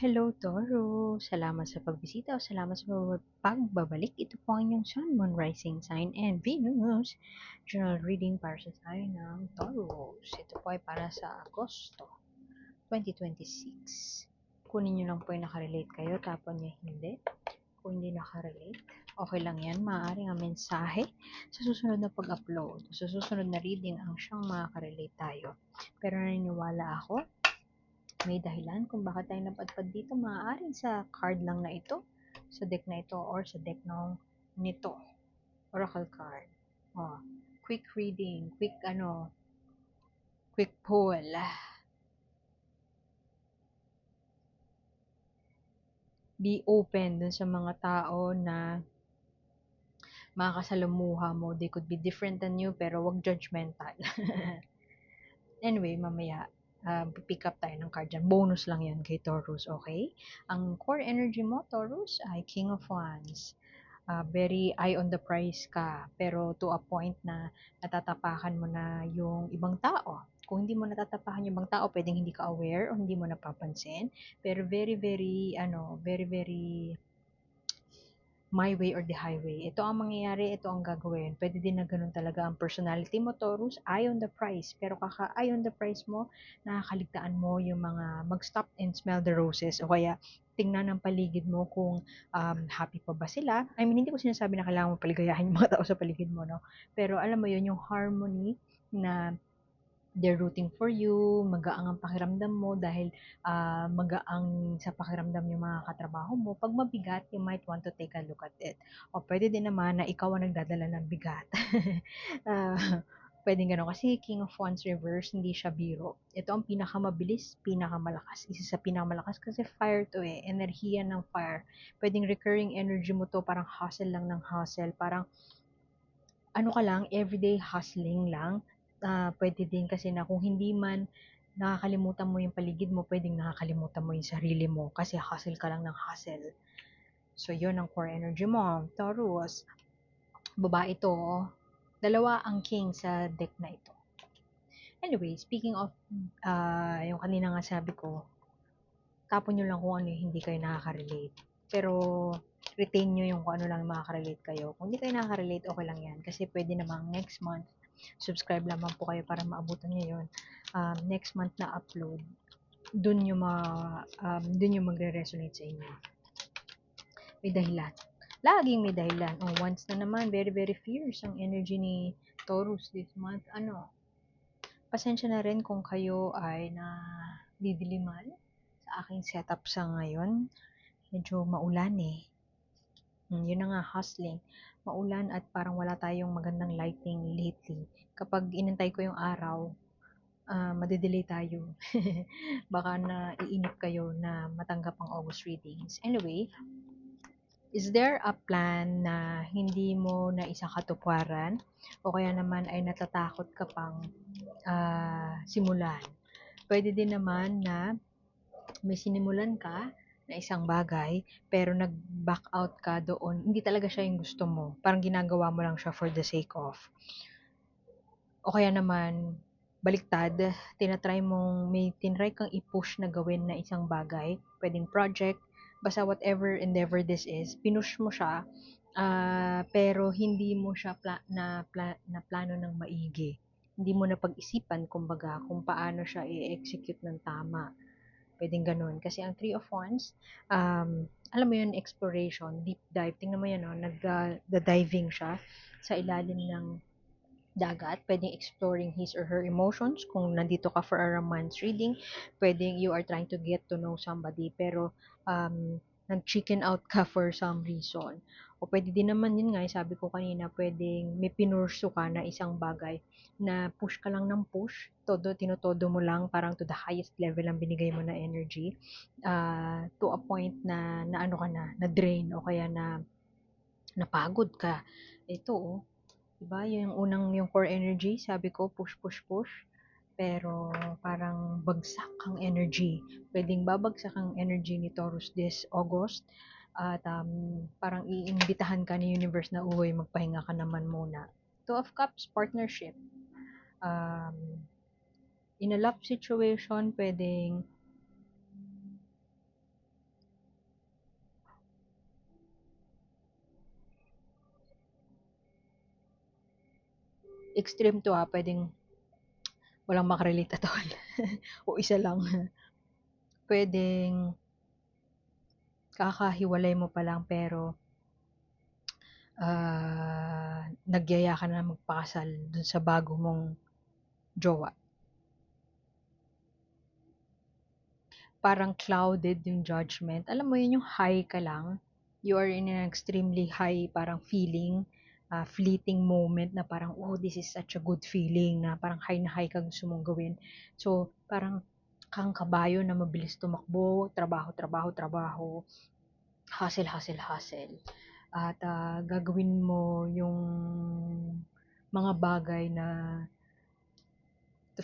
Hello, Toro. Salamat sa pagbisita o salamat sa pagbabalik. Ito po ang inyong Sun, Moon, Rising Sign, and Venus. Journal reading para sa sign ng Taurus. Ito po ay para sa Agosto 2026. Kunin nyo lang po yung nakarelate kayo, tapon nyo hindi. Kung hindi nakarelate, okay lang yan. Maaaring ang mensahe sa susunod na pag-upload, sa susunod na reading ang siyang makakarelate tayo. Pero naniniwala ako may dahilan kung bakit tayo napadpad dito. Maaaring sa card lang na ito, sa deck na ito, or sa deck nito. Oracle card. Oh, quick reading, quick pull. Be open dun sa mga tao na makakasalamuha mo. They could be different than you, pero wag judgmental. Anyway, mamaya, pick up tayo ng card dyan. Bonus lang yan kay Taurus, okay? Ang core energy mo, Taurus, ay King of Wands. Very eye on the prize ka, pero to a point na natatapakan mo na yung ibang tao. Kung hindi mo natatapakan yung ibang tao, pwedeng hindi ka aware o hindi mo napapansin. Pero very, very, very, very my way or the highway. Ito ang mangyayari, ito ang gagawin. Pwede din na ganun talaga ang personality mo, Taurus, eye on the prize. Pero kaka-eye on the prize mo, nakakaligtaan mo yung mga mag-stop and smell the roses. O kaya, tingnan ng paligid mo kung happy pa ba sila. I mean, hindi ko sinasabi na kailangan mo paligayahin yung mga tao sa paligid mo, no? Pero alam mo yun, yung harmony na they're rooting for you, magaang ang pakiramdam mo dahil magaang sa pakiramdam yung mga katrabaho mo. Pag mabigat, you might want to take a look at it. O pwede din naman na ikaw ang nagdadala ng bigat. Pwedeng gano'n kasi King of Wands reverse, hindi siya biro. Ito ang pinakamabilis, pinakamalakas. Isa sa pinakamalakas kasi fire to eh, enerhiya ng fire. Pwedeng recurring energy mo to, parang hustle lang ng hustle, parang ano ka lang, everyday hustling lang. Pwede din kasi na kung hindi man nakakalimutan mo yung paligid mo, pwedeng nakakalimutan mo yung sarili mo kasi hustle ka lang ng hustle. So, yun ang core energy mo. Taurus, babae to, dalawa ang king sa deck na ito. Anyway, speaking of yung kanina nga sabi ko, tapon nyo lang kung ano yung hindi kayo nakaka-relate. Pero, retain nyo yung kung ano lang makaka-relate kayo. Kung hindi kayo nakaka-relate, okay lang yan. Kasi pwede namang next month, subscribe lamang po kayo para maabutan nyo yun. Next month na upload, dun yung magre-resonate sa inyo. May dahilan. Laging may dahilan. Once na naman, very, very fierce ang energy ni Taurus this month. Pasensya na rin kung kayo ay na didiliman sa aking setup sa ngayon. Medyo maulan eh. Yun na nga, hustling. Maulan at parang wala tayong magandang lighting lately. Kapag inantay ko yung araw, madedelay tayo. Baka na iinip kayo na matanggap ang August readings. Anyway, is there a plan na hindi mo na isakatuparan o kaya naman ay natatakot ka pang simulan? Pwede din naman na may sinimulan ka na isang bagay, pero nag-back out ka doon, hindi talaga siya yung gusto mo. Parang ginagawa mo lang siya for the sake of. O kaya naman, baliktad, may tinry kang i-push na gawin na isang bagay, pwedeng project, basta whatever endeavor this is, pinush mo siya, pero hindi mo siya na plano ng maigi. Hindi mo na pag-isipan, kumbaga, kung paano siya i-execute ng tama. Pwedeng ganun. Kasi ang Three of Wands, alam mo yun, exploration, deep dive. Tingnan mo yan, no? Nag-diving siya sa ilalim ng dagat. Pwedeng exploring his or her emotions. Kung nandito ka for a romance reading, pwedeng you are trying to get to know somebody, pero nag-chicken out ka for some reason. O pwede din naman yun nga, sabi ko kanina, pwedeng may pinurso ka na isang bagay na push ka lang ng push, tinotodo mo lang, parang to the highest level ang binigay mo na energy, to a point na ano ka na drain o kaya na napagod ka. Ito, diba, yung core energy, sabi ko, push, push, push. Pero parang bagsak ang energy. Pwedeng babagsak ang energy ni Taurus this August. At parang iimbitahan ka ni universe na, uy, magpahinga ka naman muna. Two of Cups, partnership. Um, in a love situation, pwedeng Extreme to pwedeng walang makarelate at all. O isa lang. Pwedeng kakahiwalay mo pa lang pero nagyaya ka na magpakasal dun sa bago mong jowa. Parang clouded yung judgment. Alam mo yun, yung high ka lang. You are in an extremely high parang feeling, fleeting moment na parang, oh, this is such a good feeling na parang high na high ka gusto mong gawin. So, parang kang kabayo na mabilis tumakbo, trabaho, trabaho, trabaho, hustle, hustle, hustle. At gagawin mo yung mga bagay na to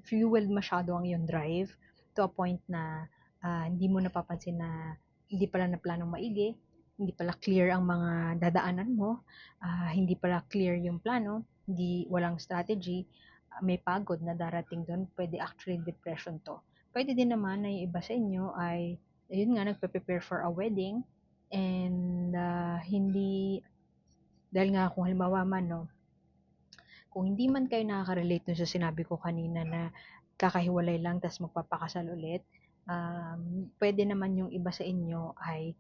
fuel masyado ang iyong drive to a point na hindi mo napapansin na hindi pala na planong maigi, hindi pala clear ang mga dadaanan mo, hindi pala clear yung plano, hindi walang strategy, may pagod na darating doon, pwede actually depression to. Pwede din naman na yung iba sa inyo ay, ayun nga, nagpe-prepare for a wedding and hindi, dahil nga kung halimbawa man, no, kung hindi man kayo nakaka-relate dun sa sinabi ko kanina na kakahiwalay lang tas magpapakasal ulit, pwede naman yung iba sa inyo ay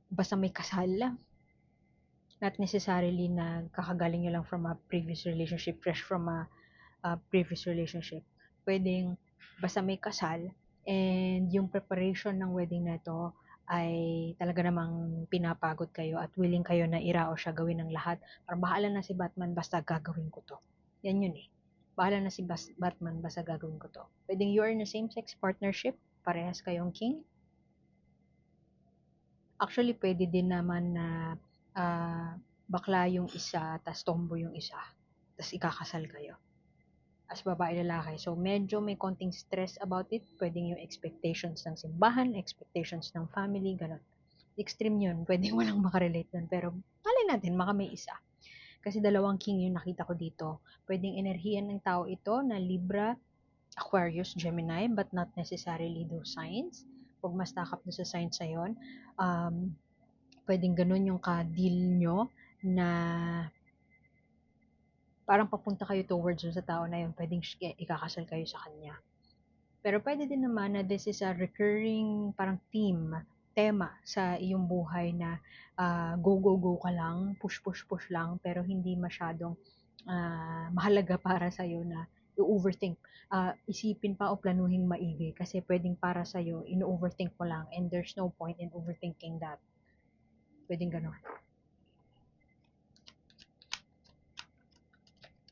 basta may kasal lang. Not necessarily na kakagaling nyo lang from a previous relationship, fresh from a previous relationship. Pwedeng basta may kasal and yung preparation ng wedding na to ay talaga namang pinapagod kayo at willing kayo na irao siya gawin ng lahat. Parang bahala na si Batman basta gagawin ko to. Yan yun eh. Bahala na si Batman basta gagawin ko to. Pwedeng you are in a same-sex partnership, parehas kayong king. Actually, pwede din naman na bakla yung isa, tas tomboy yung isa, tas ikakasal kayo as babae lalaki. So, medyo may konting stress about it. Pwedeng yung expectations ng simbahan, expectations ng family, ganun. Extreme yun. Pwedeng walang makarelate nun. Pero, malay natin, baka may isa. Kasi dalawang king yung nakita ko dito. Pwedeng enerhiya ng tao ito na Libra, Aquarius, Gemini, but not necessarily those signs. Huwag mas takap na sa signs na yun. Pwedeng ganun yung ka-deal nyo na parang papunta kayo towards sa tao na yun, pwedeng ikakasal kayo sa kanya. Pero pwede din naman na this is a recurring parang tema sa iyong buhay na go, go, go ka lang, push, push, push lang, pero hindi masyadong mahalaga para sa'yo na i-overthink. Isipin pa o planuhin maigi kasi pwedeng para sa'yo, in-overthink mo lang and there's no point in overthinking that. Pwedeng gano'n.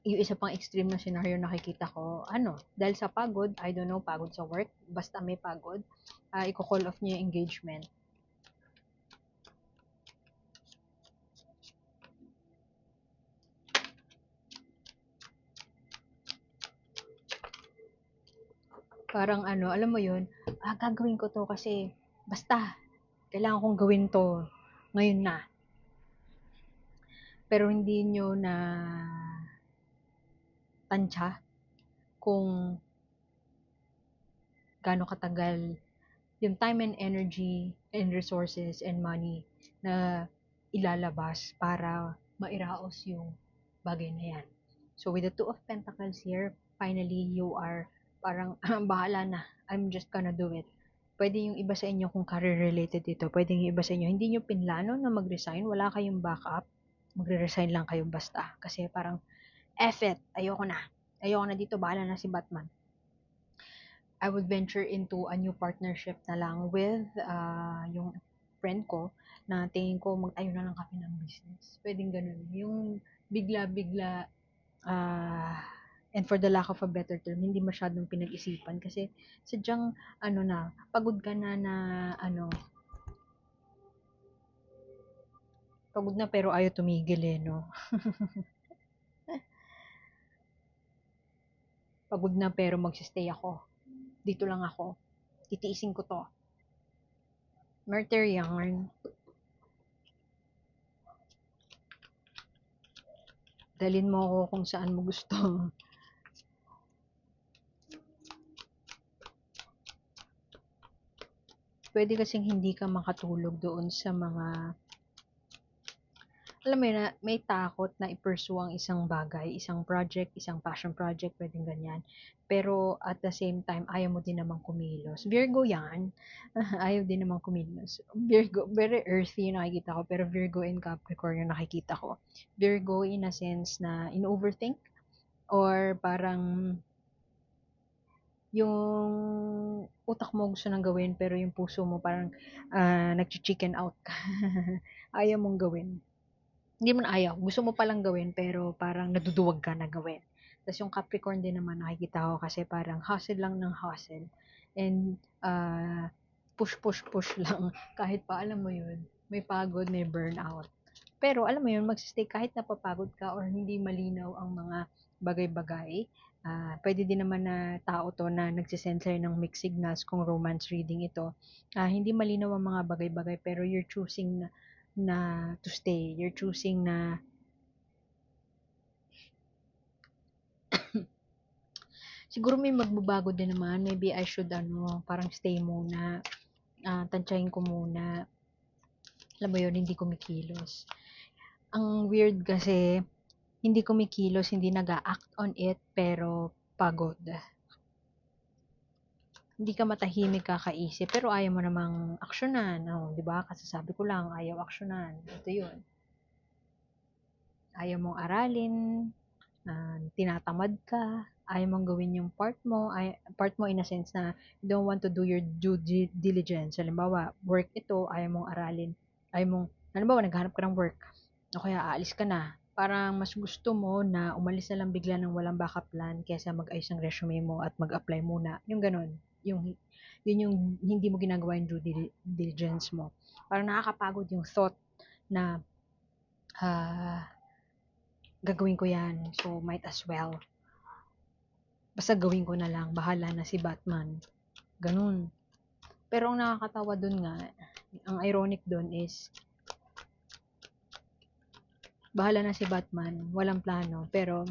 Yung isa pang extreme na scenario nakikita ko, dahil sa pagod, I don't know, pagod sa work, basta may pagod, i-call off niyo yung engagement. Parang alam mo yun, gagawin ko to kasi, basta, kailangan kong gawin to, ngayon na. Pero hindi nyo na tansya kung gaano katagal yung time and energy and resources and money na ilalabas para mairaos yung bagay na yan. So with the Two of Pentacles here, finally you are parang bahala na. I'm just gonna do it. Pwede yung iba sa inyo kung career-related ito. Pwede yung iba sa inyo, hindi nyo pinlano na mag-resign. Wala kayong backup. Magre-resign lang kayo basta. Kasi parang, F it. Ayoko na. Ayoko na dito. Bahala na si Batman. I would venture into a new partnership na lang with yung friend ko na tingin ko mag-tayo na lang kami ng business. Pwedeng ganun. Yung bigla-bigla and for the lack of a better term, hindi masyadong pinag-isipan kasi sadyang pagod ka na pagod na pero ayaw tumigil no? Pagod na pero magsistay ako. Dito lang ako. Titiisin ko to. Mercury yarn. Dalin mo ako kung saan mo gusto. Pwede kasing hindi ka makatulog doon sa mga alam mo yun na may takot na i-pursue ang isang bagay, isang project, isang passion project, pwedeng ganyan. Pero at the same time, ayaw mo din namang kumilos. Virgo yan. Ayaw din namang kumilos. Virgo, very earthy yung nakikita ko, pero Virgo and Capricorn yung nakikita ko. Virgo in a sense na in-overthink or parang yung utak mo gusto nang gawin pero yung puso mo parang nag-chicken out ka. Ayaw mong gawin. Hindi mo na ayaw, gusto mo palang gawin pero parang naduduwag ka na gawin. Tapos yung Capricorn din naman nakikita ko kasi parang hustle lang ng hustle. And push, push, push lang. Kahit pa alam mo yun, may pagod, may burnout. Pero alam mo yun, magsistay kahit napapagod ka or hindi malinaw ang mga bagay-bagay. Pwede din naman na tao to na nagsisend sa'yo ng mixed signals kung romance reading ito. Hindi malinaw ang mga bagay-bagay pero you're choosing na to stay. You're choosing na siguro may magbabago din naman. Maybe I should parang stay muna. Tansyahin ko muna. Alam mo yun, hindi kumikilos. Ang weird kasi, hindi kumikilos, hindi nag-act on it, pero pagod. Hindi ka matahimik kakaisip, pero ayaw mo namang aksyonan. Oh, di ba? Kasasabi ko lang, ayaw aksyonan. Ito yun. Ayaw mong aralin, tinatamad ka, ayaw mong gawin yung part mo in a sense na you don't want to do your due diligence. Halimbawa, work ito, ayaw mong aralin, ayaw mong, halimbawa, naghanap ka ng work, o kaya aalis ka na, parang mas gusto mo na umalis na lang bigla ng walang backup plan kaysa mag-ayos ng resume mo at mag-apply muna. Yung ganun. Yun yung hindi mo ginagawa yung due diligence mo. Parang nakakapagod yung thought na ah, gagawin ko yan. So, might as well. Basta gawin ko na lang. Bahala na si Batman. Ganun. Pero ang nakakatawa dun nga, ang ironic dun is, bahala na si Batman. Walang plano. Pero,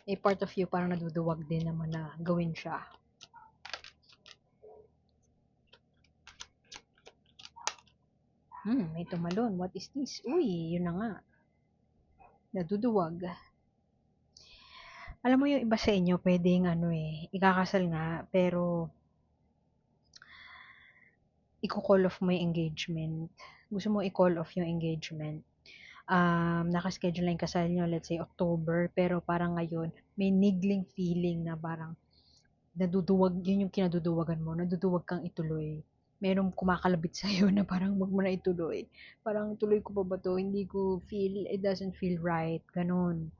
a part of you parang naduduwag din naman na gawin siya. May tumalon. What is this? Uy, yun na nga. Naduduwag. Alam mo yung iba sa inyo, pwedeng ikakasal nga, pero i-call off mo yung engagement. Gusto mo i-call off yung engagement. Nakaschedule na yung kasal nyo, let's say October, pero parang ngayon, may niggling feeling na parang naduduwag, yun yung kinaduduwagan mo, naduduwag kang ituloy. Merong kumakalabit sa'yo na parang wag mo na ituloy. Parang tuloy ko pa ba to? Hindi ko feel, it doesn't feel right. Ganon.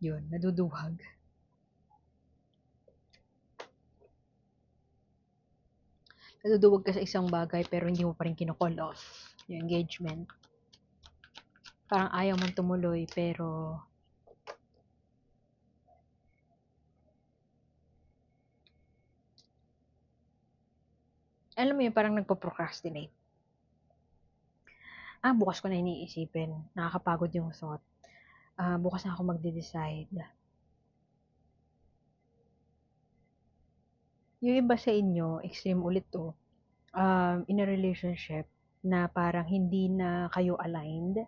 Yun, naduduwag. Naduduwag ka sa isang bagay pero hindi mo pa rin kino-call off yung engagement. Parang ayaw mong tumuloy pero alam mo yun, parang nagpo-procrastinate. Bukas ko na iniisipin. Nakakapagod yung thought. Bukas na ako magde-decide. Yung iba sa inyo, extreme ulit to, in a relationship na parang hindi na kayo aligned,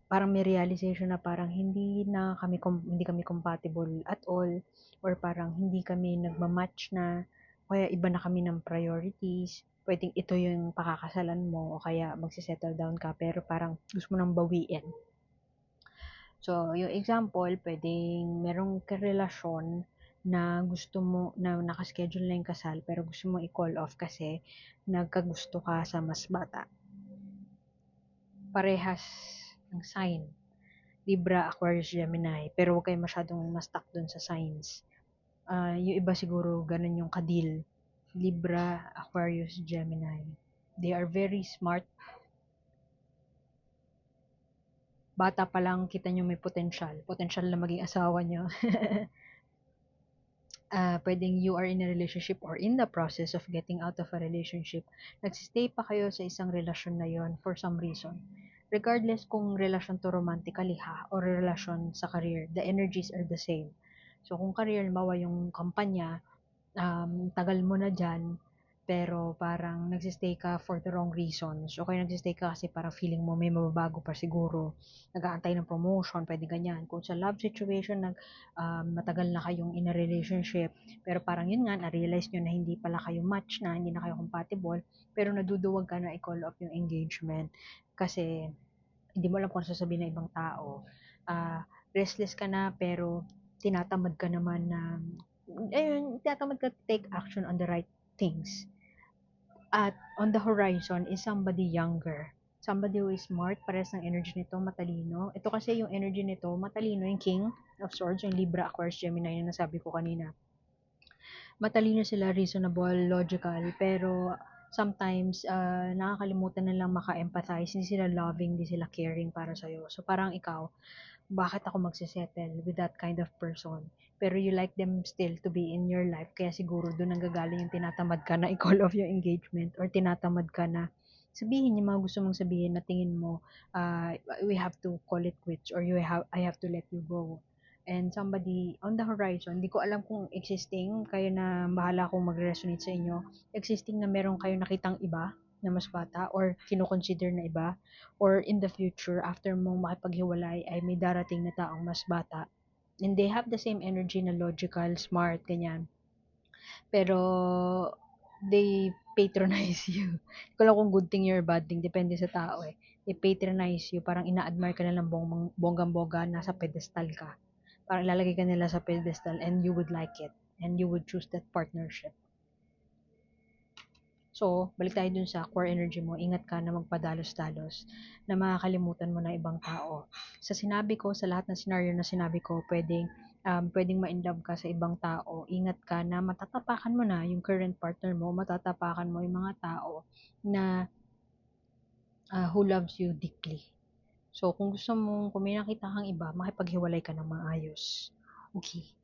parang may realization na parang hindi kami compatible at all, or parang hindi kami nagma-match na, kaya iba na kami ng priorities, pwedeng ito yung pakakasalan mo, o kaya magsisettle down ka, pero parang gusto mo nang bawiin. So, yung example, pwedeng merong karelasyon na gusto mo, na nakaschedule na yung kasal, pero gusto mo i-call off kasi nagkagusto ka sa mas bata. Parehas ng sign. Libra, Aquarius, Gemini. Pero huwag kayo masyadong ma-stuck dun sa signs. Yung iba siguro, ganun yung kadil. Libra, Aquarius, Gemini. They are very smart. Bata pa lang, kita nyo may potential. Potential na maging asawa nyo. Pwedeng you are in a relationship or in the process of getting out of a relationship. Nagsistay pa kayo sa isang relasyon na yon for some reason. Regardless kung relasyon to romantically or relasyon sa career, the energies are the same. So kung career, mawa yung kampanya, tagal mo na dyan, pero parang nagsistay ka for the wrong reasons. O kaya nagsistay ka kasi parang feeling mo may mababago pa siguro. Nag-aantay ng promotion, pwede ganyan. Kung sa love situation, matagal na kayong in a relationship, pero parang yun nga, na-realize nyo na hindi pala kayo match na, hindi na kayo compatible, pero naduduwag ka na i-call off yung engagement. Kasi, hindi mo alam kung ano sasabihin ng ibang tao. Restless ka na, pero tinatamad ka naman na, ayun, tinatamad ka to take action on the right things. At on the horizon is somebody younger. Somebody who is smart, pares ng energy nito, matalino. Ito kasi yung energy nito, matalino, yung King of Swords, yung Libra, Aquarius, Gemini, na nasabi ko kanina. Matalino sila, reasonable, logical, pero sometimes, nakakalimutan na lang maka-empathize, hindi sila loving, hindi sila caring para sa'yo. So, parang ikaw, bakit ako magsisettle with that kind of person? Pero you like them still to be in your life, kaya siguro doon nanggagaling yung tinatamad ka na i-call off yung engagement, or tinatamad ka na sabihin yung mga gusto mong sabihin na tingin mo, we have to call it quits, or I have to let you go. And somebody on the horizon, hindi ko alam kung existing, kayo na bahala kung mag-resonate sa inyo, existing na meron kayo nakitang iba na mas bata, or kinoconsider na iba, or in the future, after mong makipaghiwalay, ay may darating na taong mas bata. And they have the same energy na logical, smart, ganyan. Pero, they patronize you. Hindi ko lang kung good thing or bad thing, depende sa tao eh. They patronize you, parang ina-admire ka na lang bonggang-bongga, nasa pedestal ka. Parang ilalagay ka nila sa pedestal and you would like it. And you would choose that partnership. So, balik tayo dun sa core energy mo. Ingat ka na magpadalos-dalos na makakalimutan mo na ibang tao. Sa sinabi ko, sa lahat ng scenario na sinabi ko, pwedeng ma-inlove ka sa ibang tao. Ingat ka na matatapakan mo na yung current partner mo, matatapakan mo yung mga tao na who loves you deeply. So, kung may nakita kang iba, makipaghiwalay ka ng maayos. Okay.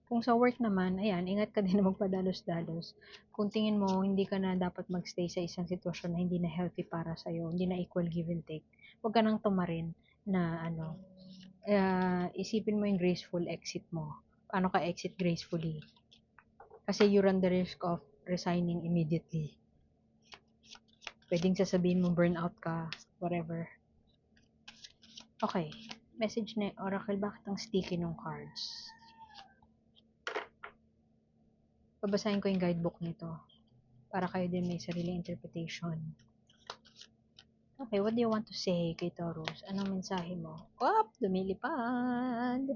Kung sa work naman, ayan, ingat ka din na magpadalos-dalos. Kung tingin mo, hindi ka na dapat magstay sa isang sitwasyon na hindi na healthy para sa'yo, hindi na equal give and take, huwag ka nang tumarin na isipin mo yung graceful exit mo. Paano ka exit gracefully? Kasi you run the risk of resigning immediately. Pwedeng sasabihin mo burnout ka, whatever. Okay. Message na Oracle, bakit ang sticky ng cards? Babasahin ko yung guidebook nito para kayo din may sariling interpretation. Okay, what do you want to say kay Taurus? Anong mensahe mo? Lumilipad!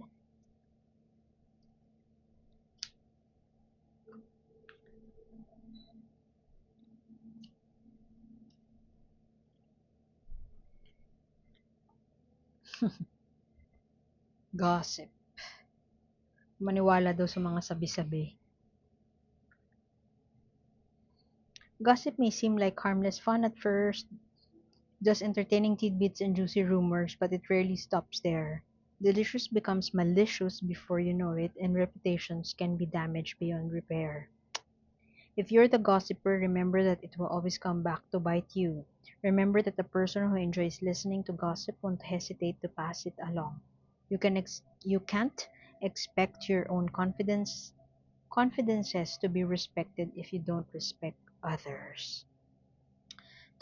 Gossip. Maniwala daw sa mga sabi-sabi. Gossip may seem like harmless fun at first, just entertaining tidbits and juicy rumors, but it rarely stops there. Delicious becomes malicious before you know it, and reputations can be damaged beyond repair. If you're the gossiper, remember that it will always come back to bite you. Remember that the person who enjoys listening to gossip won't hesitate to pass it along. You can't expect your own confidences to be respected if you don't respect others.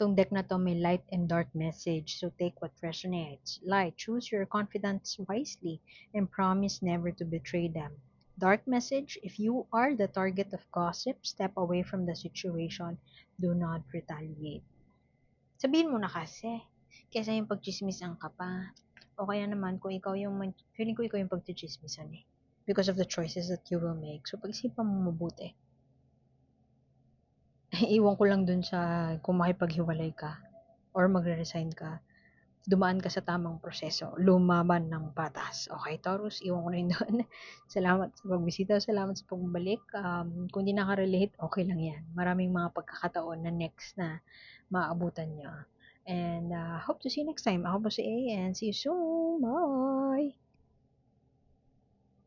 Tong deck na to may light and dark message, so take what resonates. Light, choose your confidants wisely and promise never to betray them. Dark message, if you are the target of gossip, step away from the situation. Do not retaliate. Sabihin mo na kasi, kesa yung pagchismisan ka pa. O kaya naman, feeling ko ikaw yung pagchichismisan eh. Because of the choices that you will make. So, pag-isipan mo mabuti. Iwan ko lang dun sa kung makipaghiwalay ka or magre-resign ka, dumaan ka sa tamang proseso, lumaban ng patas. Okay, Taurus, iwan ko na yun doon. Salamat sa pagbisita, salamat sa pagbalik. Kung di nakarelate, okay lang yan. Maraming mga pagkakataon na next na maabutan nyo. And hope to see you next time. Ako po si A and see you soon. Bye!